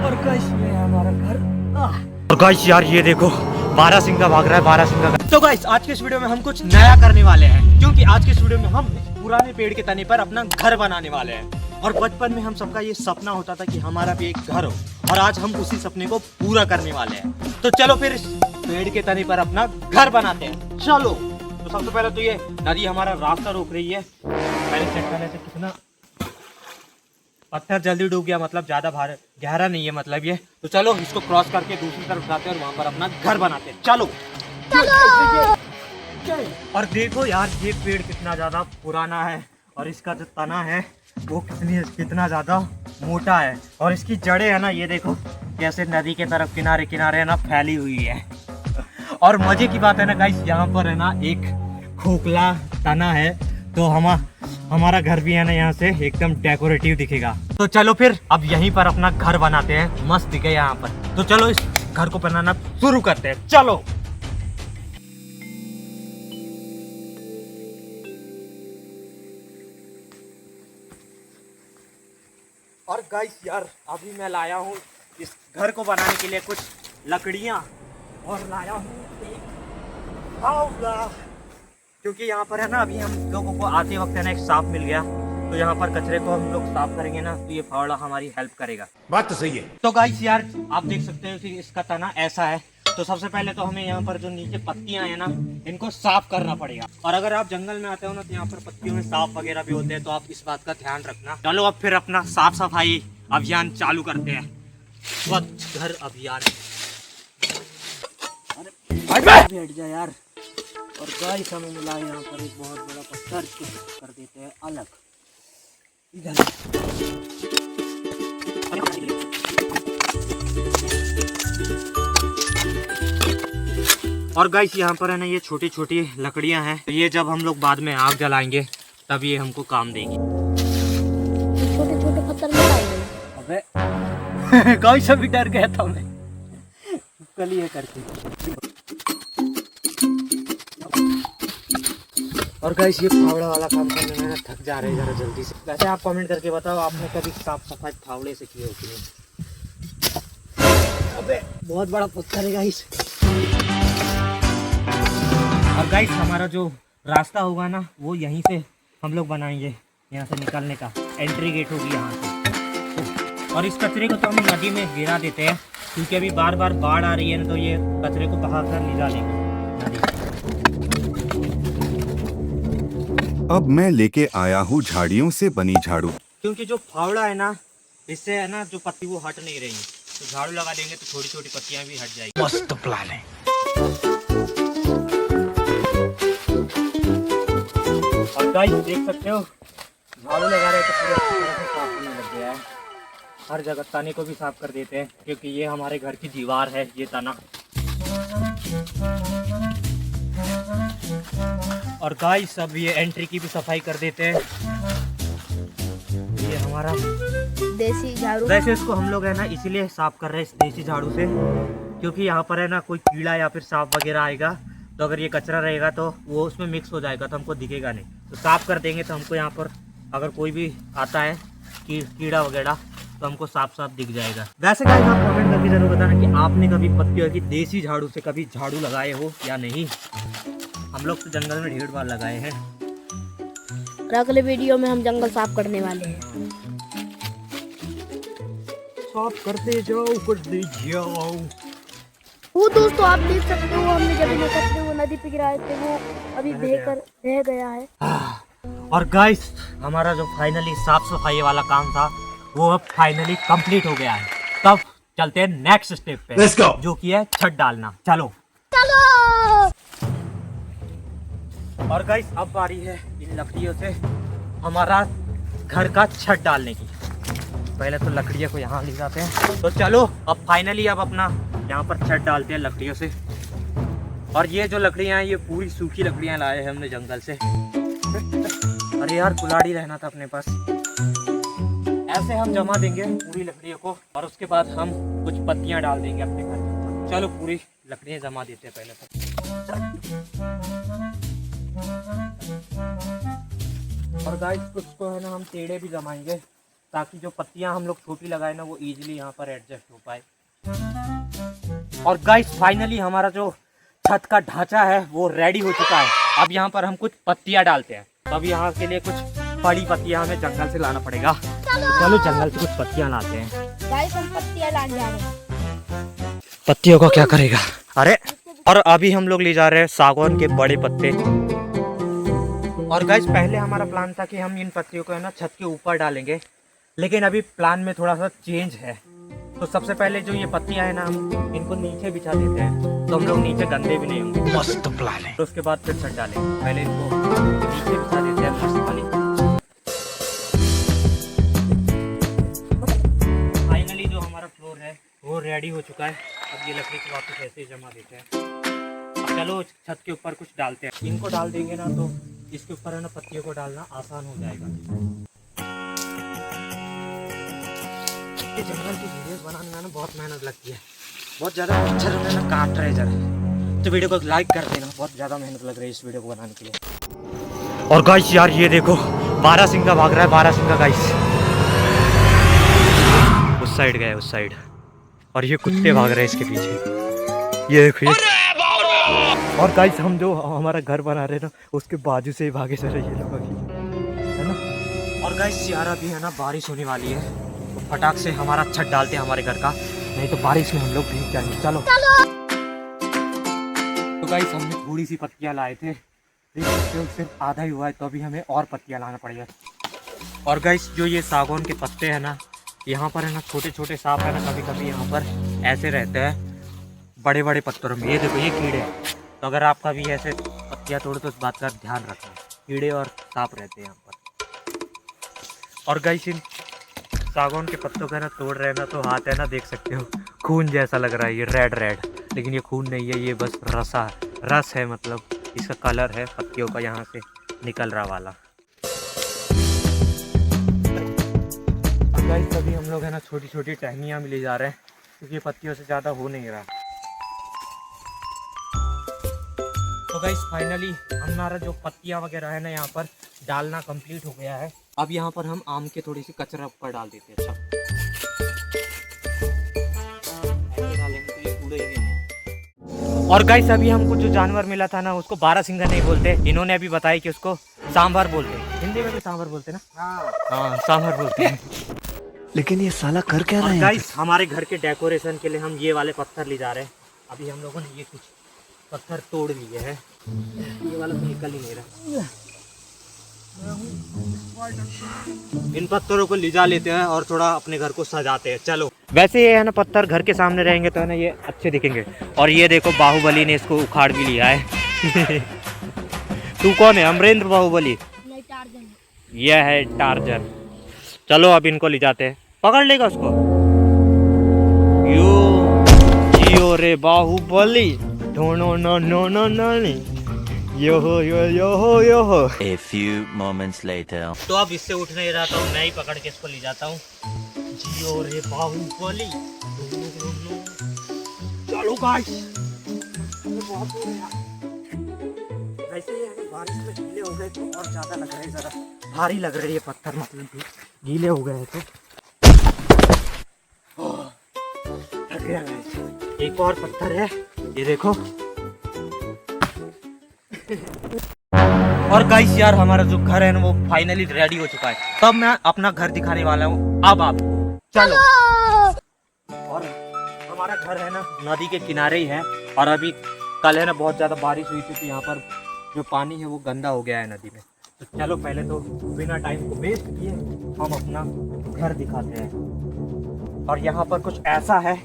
और गाइस ये है हमारा घर। और गाइस यार ये देखो बारहसिंगा भाग रहा है, बारहसिंगा का। तो गाइस आज के इस वीडियो में हम कुछ नया करने वाले हैं, क्योंकि आज के इस वीडियो में हम पुराने पेड़ के तने पर अपना घर बनाने वाले हैं। और बचपन में हम सबका ये सपना होता था कि हमारा भी एक घर हो, और आज हम उसी सपने को पूरा करने वाले हैं। तो चलो फिर इस पेड़ के तने पर अपना घर बनाते हैं, चलो। तो सबसे पहले तो ये नदी हमारा रास्ता रोक रही है। पहले चेक कर लेते कितना पत्थर जल्दी डूब गया, मतलब ज्यादा गहरा नहीं है मतलब ये। तो चलो इसको क्रॉस करके दूसरी तरफ जाते हैं और वहां पर अपना घर बनाते हैं, चलो। और देखो यार ये पेड़ कितना ज्यादा पुराना है, और इसका जो तना है वो कितना ज्यादा मोटा है, और इसकी जड़ें है ना, ये देखो कैसे नदी के तरफ किनारे किनारे है ना फैली हुई है। और मजे की बात है ना गाइस, यहाँ पर है ना एक खोखला तना है, तो हमारा घर भी है ना यहाँ से एकदम डेकोरेटिव दिखेगा। तो चलो फिर अब यहीं पर अपना घर बनाते हैं, मस्त दिखे यहाँ पर। तो चलो इस घर को बनाना शुरू करते हैं, चलो। और गाइस यार अभी मैं लाया हूँ इस घर को बनाने के लिए कुछ लकड़ियाँ, और लाया हूँ एक फावड़ा, क्योंकि यहाँ पर है ना अभी हम लोगों को आते वक्त है ना एक सांप मिल गया, तो यहाँ पर कचरे को हम लोग साफ करेंगे ना, तो ये फावड़ा हमारी हेल्प करेगा। बात तो सही है। तो गाइस यार आप देख सकते हो कि इसका तना ऐसा है। तो सबसे पहले तो हमें यहाँ पर जो नीचे पत्तियां हैं ना, इनको साफ करना पड़ेगा। और अगर आप जंगल में आते हो ना, तो यहाँ पर पत्तियों में सांप वगैरह भी होते हैं, तो आप इस बात का ध्यान रखना। चलो अब फिर अपना साफ सफाई अभियान चालू करते हैं, स्वच्छ घर अभियान। बैठ जा यार। और गाइस हमें मिला यहाँ पर एक बहुत बड़ा पत्थर, कर देते हैं अलग इधर। और गाइस यहाँ पर है ना ये छोटी छोटी लकड़ियाँ हैं, तो ये जब हम लोग बाद में आग जलाएंगे तब ये हमको काम देगी। छोटे छोटे पत्थर लगाएंगे। अबे गाइस अभी डर गया था मैं, कल ये करके। और गाइस ये फावड़ा वाला काम करने में ना थक जा रहे हैं जरा जल्दी से। वैसे आप कमेंट करके बताओ आपने कभी साफ सफाई फावड़े से की हो कि नहीं। अबे बहुत बड़ा पत्थर है गाइस। और गाइस हमारा जो रास्ता होगा ना वो यहीं से हम लोग बनाएंगे, यहाँ से निकलने का एंट्री गेट होगी यहाँ से। और इस कचरे को तो हम नदी में गिरा देते हैं, क्योंकि अभी बार बार बाढ़ आ रही है ना, तो ये कचरे को बहा कर ले जाएगी नदी। अब मैं लेके आया हूँ झाड़ियों से बनी झाड़ू, क्योंकि जो फावड़ा है ना, इससे है ना जो पत्ती वो हट नहीं रही, तो झाड़ू लगा देंगे तो छोटी छोटी पत्तियां भी हट जाएगी। मस्त प्लान है। और गाइस देख सकते हो झाड़ू लगा रहे तो पूरा तरह से साफ होने लग गया है। हर जगह तने को भी साफ कर देते हैं, क्योंकि ये हमारे घर की दीवार है, ये तना। और गाइस अब ये एंट्री की भी सफाई कर देते हैं। ये हमारा देसी झाड़ू। वैसे इसको हम लोग है ना इसीलिए साफ कर रहे हैं इस देसी झाड़ू से, क्योंकि यहाँ पर है ना कोई कीड़ा या फिर सांप वगैरह आएगा, तो अगर ये कचरा रहेगा तो वो उसमें मिक्स हो जाएगा, तो हमको दिखेगा नहीं। तो साफ कर देंगे तो हमको यहाँ पर अगर कोई भी आता है कीड़ा वगैरह, तो हमको साफ साफ दिख जाएगा। वैसे गाइस आप कमेंट करके जरूर बताना कि आपने कभी पत्तियों की देसी झाड़ू से कभी झाड़ू लगाए हो या नहीं। हम लोग तो जंगल में ढेर बार लगाए हैं। और अगले वीडियो में हम जंगल साफ करने वाले हैं। साफ करते जाओ वो दोस्तों आप देख सकते हो, हमने जब ये कचरे वो नदी पे गिराए थे वो अभी बह गया है। और गाइस हमारा जो फाइनली साफ सफाई वाला काम था वो अब फाइनली कंप्लीट हो गया है। तब चलते हैं नेक्स्ट स्टेप पे, जो कि है छत डालना, चलो। और गाइस अब बारी है इन लकड़ियों से हमारा घर का छत डालने की। पहले तो लकड़ियों को यहाँ ले जाते हैं, तो चलो अब फाइनली अब अपना यहाँ पर छत डालते हैं लकड़ियों से। और ये जो लकड़ियाँ हैं ये पूरी सूखी लकड़ियाँ लाए हैं हमने जंगल से। अरे यार कुल्हाड़ी रहना था अपने पास। ऐसे हम जमा देंगे पूरी लकड़ियों को, और उसके बाद हम कुछ पत्तियाँ डाल देंगे अपने घर में। चलो पूरी लकड़ियाँ जमा देते हैं पहले तो। और गाइस कुछ को है ना हम टेढ़े भी जमाएंगे, ताकि जो पत्तियां हम लोग छोटी लगाए ना वो इजीली यहाँ पर एडजस्ट हो पाए। और गाइस फाइनली हमारा जो छत का ढांचा है वो रेडी हो चुका है। अब यहाँ पर हम कुछ पत्तियां डालते हैं। तो अब यहाँ के लिए कुछ बड़ी पत्तियां हमें जंगल से लाना पड़ेगा। तो चलो जंगल से कुछ पत्तियां लाते हैं। गाइस हम पत्तियां लाने जा रहे हैं। पत्तियों का क्या करेगा? अरे और अभी हम लोग ले जा रहे हैं सागौन के बड़े पत्ते। और गाइस पहले हमारा प्लान था कि हम इन पत्तियों को है ना छत के ऊपर डालेंगे, लेकिन अभी प्लान में थोड़ा सा चेंज है। तो सबसे पहले जो ये पत्तियां है ना हम इनको नीचे बिछा देते हैं, तो हम लोग नीचे गंदे भी नहीं होंगे। मस्त प्लान है। तो उसके बाद फिर छत डालेंगे। पहले इनको नीचे बिछा देते हैं मस्त वाली। फाइनली जो हमारा फ्लोर है वो रेडी हो चुका है। अब ये लकड़ी को वापस ऐसे ही जमा देते हैं। अब चलो छत के ऊपर कुछ डालते हैं। इनको डाल देंगे ना तो इसके ऊपर है ना पत्तियों को डालना आसान हो जाएगा। ये जंगल की वीडियोस बनाने में ना बहुत मेहनत लगती है। बहुत ज़्यादा मच्छर में ना काट रहे जरा, तो वीडियो को लाइक कर देना। बहुत ज़्यादा मेहनत लग रही है इस वीडियो को बनाने के लिए। और गाइस यार ये देखो बारहसिंगा भाग रहा है। बारहसिंगा गाइस उस साइड गए, उस साइड। और ये कुत्ते भाग रहे हैं इसके पीछे, ये देखो ये। और गाइस हम जो हमारा घर बना रहे हैं ना उसके बाजू से ही भागे चले ये लोग अभी, है ना। और गाइस यार अभी है ना बारिश होने वाली है, तो फटाक से हमारा छत डालते हैं हमारे घर का, नहीं तो बारिश में हम लोग भीग जाएंगे। चलो तो गाइस हमने थोड़ी सी पत्तियां लाए थे, देख सकते हो सिर्फ आधा ही हुआ है, तो अभी हमें और पत्तियां लाना पड़ेगा। और गाइस जो ये सागौन के पत्ते हैं ना, यहाँ पर है ना छोटे छोटे सांप है ना, कभी कभी यहाँ पर ऐसे रहते हैं बड़े बड़े पत्थरों में। ये देखो ये कीड़े हैं, तो अगर आप कभी ऐसे पत्तियाँ तोड़ो तो इस बात का ध्यान रखना, कीड़े और सांप रहते हैं यहाँ पर। और गाइस इन सागौन के पत्तों का ना तोड़ रहे हैं ना, तो हाथ है ना देख सकते हो खून जैसा लग रहा है, ये रेड रेड, लेकिन ये खून नहीं है, ये बस रस है, मतलब इसका कलर है पत्तियों का यहाँ से निकल रहा वाला। गाइस अभी हम लोग है ना छोटी छोटी टहनियाँ भी ले जा रहे हैं, क्योंकि पत्तियों से ज़्यादा हो नहीं रहा। तो गाइस फाइनली हमारा जो पत्तियाँ वगैरह है ना यहाँ पर डालना कंप्लीट हो गया है। अब यहाँ पर हम आम के थोड़ी सी कचरा ऊपर डाल देते हैं। अच्छा ऐसे डालेंगे तो ये उड़ेंगे नहीं। और गाइस अभी हमको जो जानवर मिला था ना उसको बारहसिंगा नहीं बोलते, इन्होंने अभी बताया कि उसको सांभर बोलते हैं। हिंदी में भी सांभर बोलते ना? हाँ सांभर बोलते हैं। लेकिन ये साला कर क्या रहा है? गाइस हमारे घर के डेकोरेशन के लिए हम ये वाले पत्थर ले जा रहे हैं। अभी हम लोगों ने ये कुछ पत्थर तोड़ लिए हैं, ये वाला तो निकल ही नहीं रहा। इन पत्थरों को ले जा लेते हैं और थोड़ा अपने घर को सजाते हैं। चलो वैसे ये है ना पत्थर घर के सामने रहेंगे तो है ना ये अच्छे दिखेंगे। और ये देखो बाहुबली ने इसको उखाड़ भी लिया है। तू कौन है? अमरेंद्र बाहुबली? नहीं, टार्जन। यह है टार्जन। चलो अब इनको ले जाते हैं। पकड़ लेगा उसको। यो जियो रे Baahubali, no no no no no यो हो यो यो हो यो हो। A few moments later. तो अब इससे उठ नहीं रहा, तो मैं ही पकड़ के इसको ले जाता हूँ। जियो रे बाहुबली। चलो गाइस। वैसे ये बारिश में गीले हो गए तो और ज्यादा लग रहा है, जरा भारी लग रही है पत्थर, मतलब गीले हो गए तो। थक गया गाइस। एक और पत्थर है, ये देखो। और गाइस यार हमारा जो घर है ना वो फाइनली रेडी हो चुका है। तब मैं अपना घर दिखाने वाला हूँ अब आप चलो। और हमारा घर है ना नदी के किनारे ही है, और अभी कल है ना बहुत ज़्यादा बारिश हुई थी, तो यहाँ पर जो पानी है वो गंदा हो गया है नदी में। तो चलो पहले तो बिना टाइम को वेस्ट किए हम अपना घर दिखाते हैं। और यहाँ पर कुछ ऐसा है,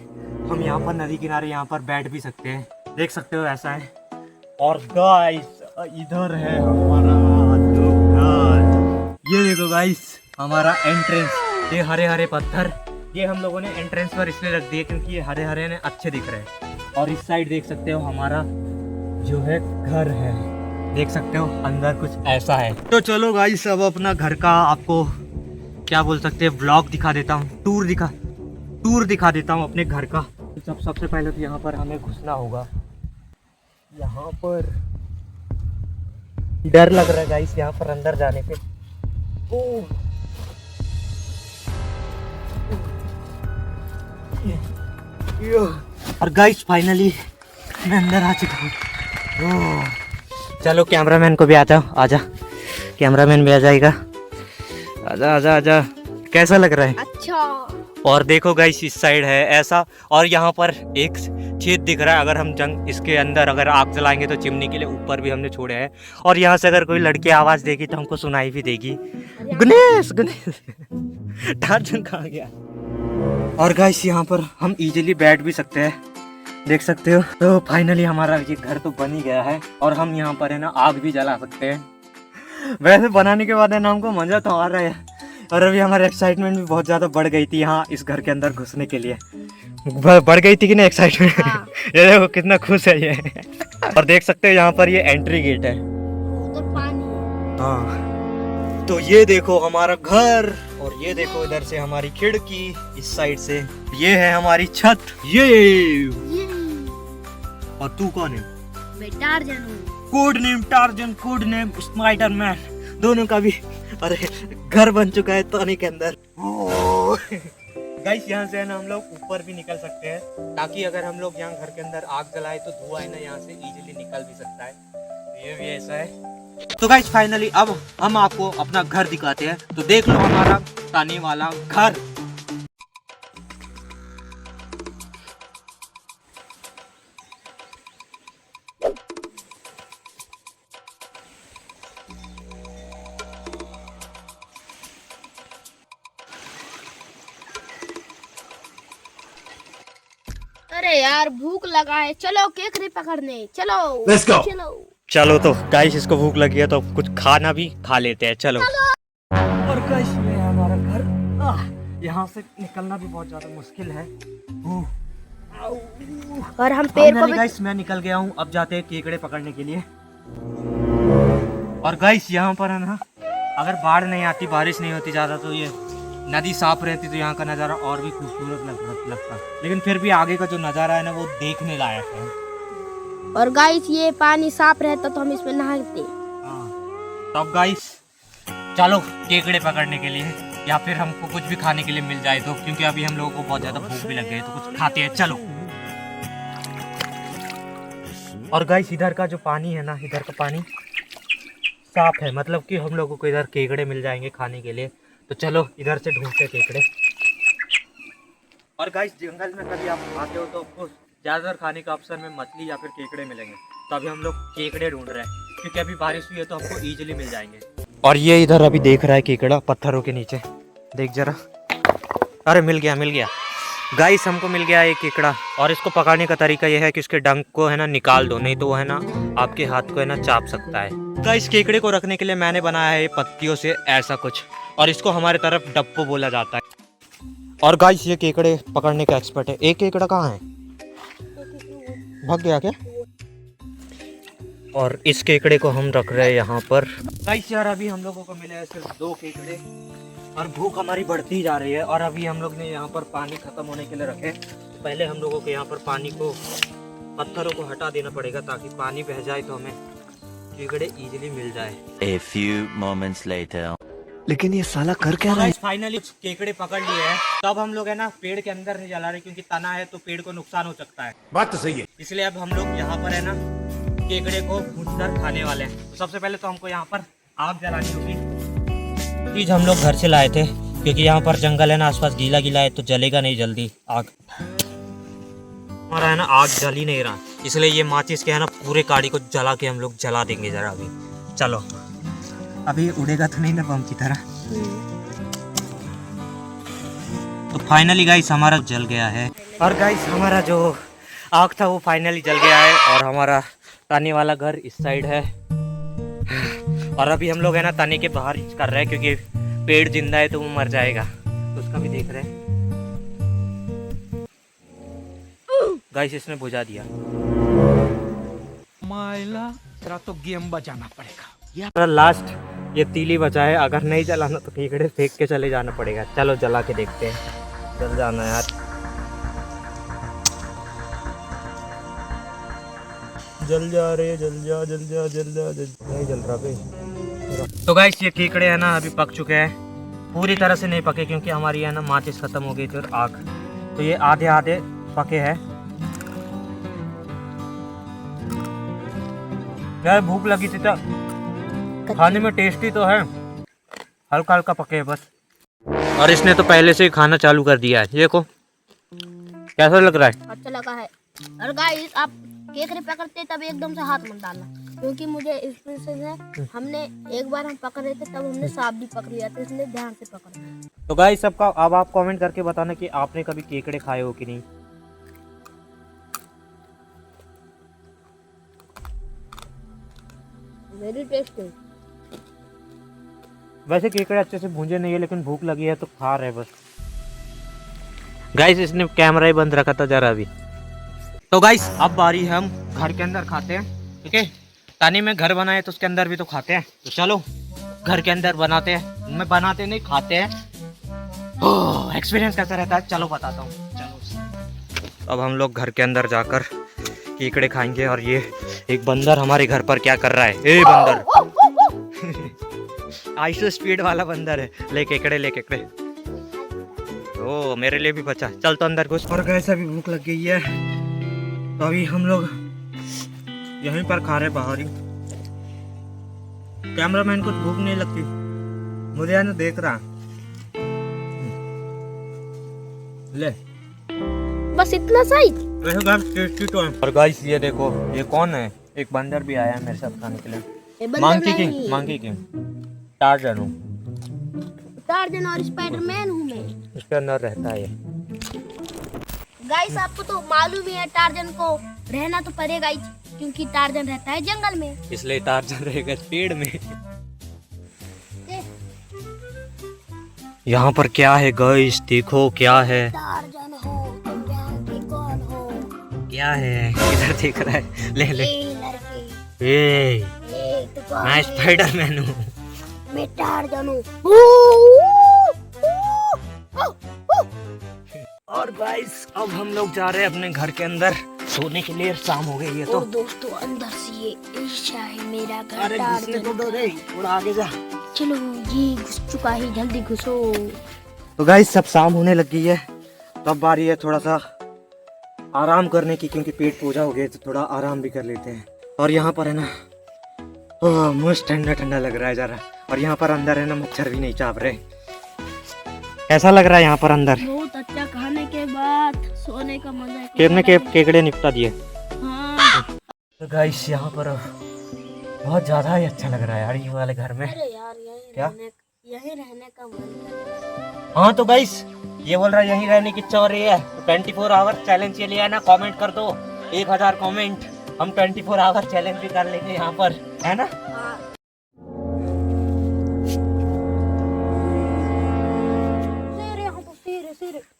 हम यहाँ पर नदी किनारे यहाँ पर बैठ भी सकते हैं, देख सकते हो ऐसा है। और गाइस इधर है हमारा जो घर, ये देखो गाइस हमारा एंट्रेंस। ये हरे हरे पत्थर ये हम लोगों ने एंट्रेंस पर इसलिए रख दिए क्योंकि ये हरे हरे ने अच्छे दिख रहे हैं। और इस साइड देख सकते हो हमारा जो है घर है, देख सकते हो अंदर कुछ ऐसा है। तो चलो गाइस अब अपना घर का आपको क्या बोल सकते हैं व्लॉग दिखा देता हूँ, टूर दिखा देता हूँ अपने घर का। तो सबसे पहले तो यहाँ पर हमें घुसना होगा। यहाँ पर डर लग रहा है गाइस यहाँ पर अंदर जाने पे। और गाइस फाइनली मैं अंदर आ चुका हूँ। चलो कैमरामैन को भी आजा, कैमरामैन भी आ जाएगा। आजा आजा आजा, कैसा लग रहा है? अच्छा। और देखो गाइस इस साइड है ऐसा, और यहाँ पर एक छेद दिख रहा है। अगर हम इसके अंदर अगर आग जलाएंगे तो चिमनी के लिए ऊपर भी हमने छोड़े हैं, और यहाँ से अगर कोई लड़की आवाज देगी तो हमको सुनाई भी देगी। गणेश गणेश टार्जन कहाँ गया? और गाइस यहाँ पर हम इजीली बैठ भी सकते हैं, देख सकते हो। तो फाइनली हमारा ये घर तो बन ही गया है, और हम यहाँ पर है ना आग भी जला सकते हैं। वैसे बनाने के बाद है ना हमको मजा तो आ रहा है, और अभी हमारी एक्साइटमेंट भी बहुत ज़्यादा बढ़ गई थी यहाँ इस घर के अंदर घुसने के लिए। बढ़ गई थी कि नहीं एक्साइटमेंट? हाँ। ये देखो कितना खुश है ये। और देख सकते हो यहाँ पर ये एंट्री गेट है। उधर पानी। हाँ, तो ये देखो हमारा घर, और ये देखो इधर से हमारी खिड़की, इस साइड से ये है हमारी छत। ये और तू कौन है? मैं टार्जन हूँ। Code name torsion, code name Spiderman, दोनों का भी अरे घर बन चुका है तानी के अंदर। गाइस यहाँ से है ना हम लोग ऊपर भी निकल सकते हैं, ताकि अगर हम लोग यहाँ घर के अंदर आग जलाए तो धुआं है ना यहाँ से इजीली निकल भी सकता है। ये भी ऐसा है। तो गाइस फाइनली अब हम आपको अपना घर दिखाते हैं, तो देख लो हमारा तानी वाला घर। अरे यार भूख लगा है, चलो केकड़े पकड़ने चलो। Let's go. चलो तो गाइस इसको भूख लगी है तो कुछ खाना भी खा लेते हैं, चलो। और गाइस ये है हमारा घर। यहाँ से निकलना भी बहुत ज्यादा मुश्किल है। और हम पेड़ को भी गाइस मैं निकल गया हूँ, अब जाते हैं केकड़े पकड़ने के लिए। और गाइस यहाँ पर है ना अगर बाढ़ नहीं आती, बारिश नहीं होती ज्यादा, तो ये नदी साफ रहती तो यहाँ का नज़ारा और भी खूबसूरत लगता। लेकिन फिर भी आगे का जो नज़ारा है ना वो देखने लायक है। और गाइस ये पानी साफ रहता तो हम इसमें नहाते। तो अब गाइस चलो केकड़े पकड़ने के लिए, या फिर हमको कुछ भी खाने के लिए मिल जाए तो, क्योंकि अभी हम लोगों को बहुत ज़्यादा भूख भी लग गई है, तो कुछ खाते हैं, चलो। और गाइस इधर का जो पानी है ना, इधर का पानी साफ है, मतलब कि हम लोगों को इधर केकड़े मिल जाएंगे खाने के लिए। तो चलो इधर से ढूंढते केकड़े। और गाइस जंगल में कभी आप आते हो तो आपको ज़्यादातर खाने का अवसर में मछली या फिर केकड़े मिलेंगे, तो अभी हम लोग केकड़े ढूंढ रहे हैं, क्योंकि अभी बारिश हुई है तो हमको इजीली मिल जाएंगे। और ये इधर अभी देख रहा है केकड़ा पत्थरों के नीचे, देख जरा। अरे मिल गया गाइस, हमको मिल गया एक केकड़ा। और इसको पकड़ने का तरीका ये है कि उसके डंक को है ना निकाल दो, नहीं तो वो है ना आपके हाथ को है ना चाप सकता है। गाइस केकड़े को रखने के लिए मैंने बनाया है पत्तियों से ऐसा कुछ, और इसको हमारे तरफ डप्पो बोला जाता है। और गाइस ये केकड़े पकड़ने का एक्सपर्ट है। एक केकड़ा कहाँ है? भाग गया क्या? और इस केकड़े को हम रख रहे हैं यहाँ पर। गाइस यार अभी हम लोगों को मिले हैं सिर्फ 2 केकड़े, और भूख हमारी बढ़ती ही जा रही है। और अभी हम लोग ने यहाँ पर पानी खत्म होने के लिए रखे, तो पहले हम लोगों को यहाँ पर पानी को, पत्थरों को हटा देना पड़ेगा, ताकि पानी बह जाए तो हमें केकड़े इजीली मिल जाए। A few moments later. लेकिन ये साला कर क्या रहा है? फाइनली केकड़े पकड़ लिए हैं, तब हम लोग है ना पेड़ के अंदर नहीं जला रहे, क्योंकि तना है तो पेड़ को नुकसान हो सकता है। बात तो सही है। इसलिए अब हम लोग यहाँ पर है ना केकड़े को भूनकर खाने वाले हैं। तो सबसे पहले तो हमको यहाँ पर आग जलानी होगी। चीज हम लोग घर से लाए थे, क्योंकि यहाँ पर जंगल है ना आसपास, गीला गीला है तो जलेगा नहीं जल्दी आग। हमारा है ना आग जल ही नहीं रहा, इसलिए ये माचिस के है ना पूरे काड़ी को जला के हम लोग जला देंगे जरा अभी। चलो अभी उड़ेगा तो नहीं ना बम की तरह। तो फाइनली गाइस हमारा जल गया है। और गाइस हमारा जो आग था वो फाइनली जल गया है, और हमारा ताने वाला घर इस साइड है। और अभी हम लोग है ना ताने के बाहर कर रहे हैं, क्योंकि पेड़ जिंदा है तो वो मर जाएगा, तो उसका भी देख रहे हैं। गाइस इसने बुझा दिया। माइला तेरा तो गेम बचाना पड़ेगा। लास्ट ये तीली बचा है, अगर नहीं जलाना तो केकड़े फेंक के चले जाना पड़ेगा। चलो जला के देखते हैं, जल जाना यार। जल जा रे, जल जा नहीं जल रहा भाई। तो गाइस ये केकड़े है ना अभी पक चुके हैं, पूरी तरह से नहीं पके, क्योंकि हमारी है ना माचिस खत्म हो गई थी और आग तो ये आधे आधे पके हैं। यार भूख लगी थी तो खाने में टेस्टी तो है, हल्का हल्का पके है बस। और इसने तो पहले से ही खाना चालू कर दिया है। देखो कैसा लग रहा है? अच्छा लगा है। और गाइस आप केकड़े पकड़ते तब एकदम से हाथ मत डालना, क्योंकि मुझे एक्सपीरियंस है। हमने एक बार हम पकड़ रहे थे तब हमने सांप भी पकड़ लिया था, इसलिए ध्यान से पकड़ना। तो गाइस सबका अब आप कमेंट करके बताना कि आपने कभी केकड़े खाए हो कि नहीं। Very tasty. वैसे केकड़े अच्छे से भूंजे नहीं है, लेकिन भूख लगी है तो खा रहे बस। गाइस इसने कैमरा ही बंद रखा था जरा भी। तो गाइस अब बारी है, हम घर के अंदर खाते हैं, ठीक है। तानी में घर बनाए तो उसके अंदर भी तो खाते हैं, तो चलो घर के अंदर बनाते हैं। मैं बनाते नहीं खाते हैं। एक्सपीरियंस कैसा रहता है चलो बताता हूँ। चलो अब हम लोग घर के अंदर जाकर केकड़े खाएंगे। और ये एक बंदर हमारे घर पर क्या कर रहा है? ए बंदर आइसो स्पीड वाला बंदर है। ले केकड़े। ओ मेरे लिए भी बचा। चल तो अंदर घुस। और कैसे भी भूख लग गई है, तो अभी हम लोग यहीं पर खा रहे बाहर ही। कैमरामैन को भूख नहीं लगती, मुझे है ना देख रहा। ले बस इतना सही। वैसे गाइस टेस्टी तो है। और गाइस ये देखो, ये कौन है? एक बंदर भी आया है मेरे साथ खाने के लिए। ये बंदर मंकी किंग टार्जन हूँ। टार्जन और स्पाइडरमैन हूँ मैं। इसके अंदर रहता है ये। गाइस आपको तो मालूम ही है टार्जन को रहना तो पड़ेगा ही, क्योंकि टार्जन रहता है जंगल में, इसलिए टार्जन रहेगा पेड़ में। यहाँ पर क्या है गाइस? देखो क्या है। टार्जन हो तुम यहाँ के कौन हो? क्या है? इधर देख रहा है। ले ए लड़के, ए तो कौन मैं है? स्पाइडरमैन हूँ। मैं टार्जन हूँ। और गाइस अब हम लोग जा रहे हैं अपने घर के अंदर सोने के लिए। शाम हो गई है तो। और दोस्तों अंदर से ये ईशा है मेरा घर। अरे घुसने को दो रे, थोड़ा आगे जा। चलो ये घुस चुका है, जल्दी घुसो। तो गाइस सब शाम होने लग गई है, तब बारी है थोड़ा सा आराम करने की, क्योंकि पेट पूजा हो गया तो थोड़ा आराम भी कर लेते हैं। और यहाँ पर है ना मस्त ठंडा ठंडा लग रहा है जरा। और यहाँ पर अंदर है ना मच्छर भी नहीं चाप रहे। कैसा लग रहा है यहाँ पर अंदर? बहुत अच्छा, खाने के बाद सोने का मजा है। केवने केकड़े निपटा दिए। हाँ। तो गाइस यहाँ पर बहुत ज्यादा ही अच्छा लग रहा है यार ये वाले घर में। अरे यार यहीं रहने का मन कर। हाँ तो गाइस ये बोल रहा है यहीं रहने की इच्छा हो रही है, तो 24 आवर चैलेंज के लिए है ना कमेंट कर दो 1000 कमेंट। हम 24 आवर चैलेंज भी कर लेंगे यहाँ पर, है ना।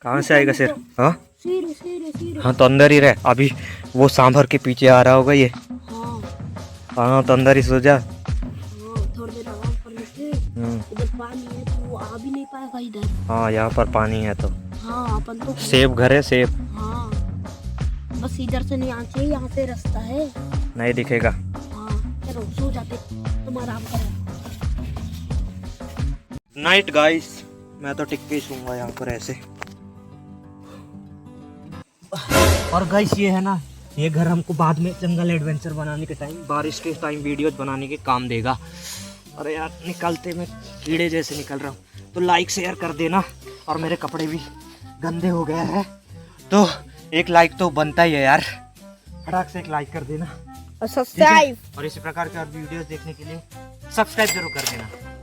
कहाँ से आएगा शेर? हाँ हाँ तो अंदर ही रहे। अभी वो सांभर के पीछे आ रहा होगा ये। हाँ तो अंदर ही सो जा। थोड़ी देर आराम कर लेते। इधर पानी है तो वो आ भी नहीं पाएगा इधर। हाँ यहाँ पर पानी है तो। हाँ अपन तो सेब घर है, सेब। हाँ बस इधर से नहीं आना चाहिए, यहाँ से रास्ता है। नहीं दिखेगा। हाँ चलो सो जाते, तुम आराम करो। नाइट गाइस, मैं तो टिक के ही सोऊंगा यहाँ पर ऐसे। और गाइस ये है ना, ये घर हमको बाद में जंगल एडवेंचर बनाने के टाइम, बारिश के टाइम वीडियोज बनाने के काम देगा। अरे यार निकलते मैं कीड़े जैसे निकल रहा हूँ, तो लाइक शेयर कर देना। और मेरे कपड़े भी गंदे हो गए हैं, तो एक लाइक तो बनता ही है यार, फटाक से एक लाइक कर देना और सब्सक्राइब। और इसी प्रकार के और वीडियोस देखने के लिए सब्सक्राइब जरूर कर देना।